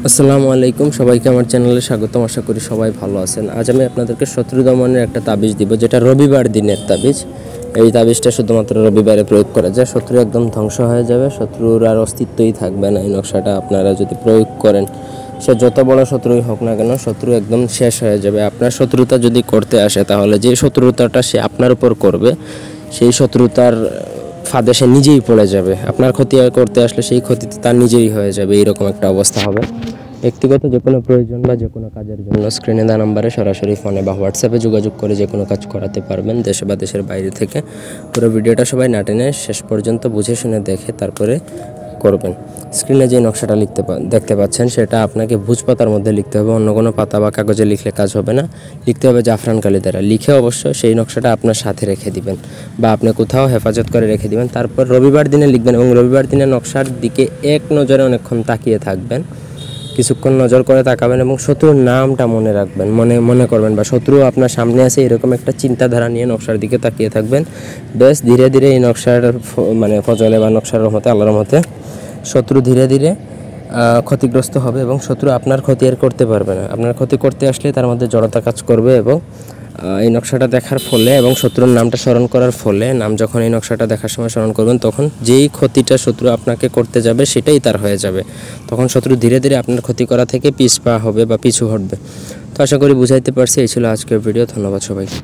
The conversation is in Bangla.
আসসালামু আলাইকুম, সবাইকে আমার চ্যানেলে স্বাগতম। আশা করি সবাই ভালো আছেন। আজ আমি আপনাদেরকে শত্রু দমনের একটা তাবিজ দিব, যেটা রবিবার দিনের তাবিজ। এই তাবিজটা শুধুমাত্র রবিবারে প্রয়োগ করা যায়। শত্রু একদম ধ্বংস হয়ে যাবে, শত্রুর আর অস্তিত্বই থাকবে না। এই নকশাটা আপনারা যদি প্রয়োগ করেন, সে যত বড় শত্রুই হোক না কেন, শত্রু একদম শেষ হয়ে যাবে। আপনার শত্রুতা যদি করতে আসে, তাহলে যে শত্রুতাটা সে আপনার উপর করবে, সেই শত্রুতার ফাঁদে সে নিজেই পড়ে যাবে। আপনার ক্ষতি করতে আসলে সেই ক্ষতিতে তার নিজেই হয়ে যাবে, এইরকম একটা অবস্থা হবে। ব্যক্তিগত যে কোনো প্রয়োজন বা যে কোনো কাজের জন্য স্ক্রিনে দেওয়া নাম্বারে সরাসরি ফোনে বা হোয়াটসঅ্যাপে যোগাযোগ করে যে কোনো কাজ করাতে পারবেন, দেশে বা দেশের বাইরে থেকে। পুরো ভিডিওটা সবাই না টেনে শেষ পর্যন্ত বুঝে শুনে দেখে তারপরে করবেন। স্ক্রিনে যে নকশাটা দেখতে পাচ্ছেন, সেটা আপনাকে ভুজ পাতার মধ্যে লিখতে হবে। অন্য কোনো পাতা বা কাগজে লিখলে কাজ হবে না, লিখতে হবে জাফরান কালি দ্বারা। লিখে অবশ্য সেই নকশাটা আপনার সাথে রেখে দিবেন বা আপনি কোথাও হেফাজত করে রেখে দিবেন। তারপর রবিবার দিনে লিখবেন এবং রবিবার দিনে নকশার দিকে এক নজরে অনেকক্ষণ তাকিয়ে থাকবেন। কিছুক্ষণ নজর করে তাকাবেন এবং শত্রুর নামটা মনে রাখবেন, মনে করবেন, বা শত্রু আপনার সামনে আছে এরকম একটা চিন্তাধারা নিয়ে নকশার দিকে তাকিয়ে থাকবেন। বেশ ধীরে ধীরে এই নকশার ফজলে বা নকশার রহমতে, আল্লাহর রহমতে, শত্রু ধীরে ধীরে ক্ষতিগ্রস্ত হবে এবং শত্রু আপনার ক্ষতি আর করতে পারবে না। আপনার ক্ষতি করতে আসলে তার মধ্যে জড়তা কাজ করবে এবং এই নকশাটা দেখার ফলে এবং শত্রুর নামটা স্মরণ করার ফলে, নাম যখন এই নকশাটা দেখার সময় স্মরণ করবেন, তখন যেই ক্ষতিটা শত্রু আপনাকে করতে যাবে সেটাই তার হয়ে যাবে। তখন শত্রু ধীরে ধীরে আপনার ক্ষতি করা থেকে পিছপা হবে বা পিছু হটবে। তো আশা করি বুঝাইতে পারছি। এই ছিল আজকের ভিডিও। ধন্যবাদ সবাইকে।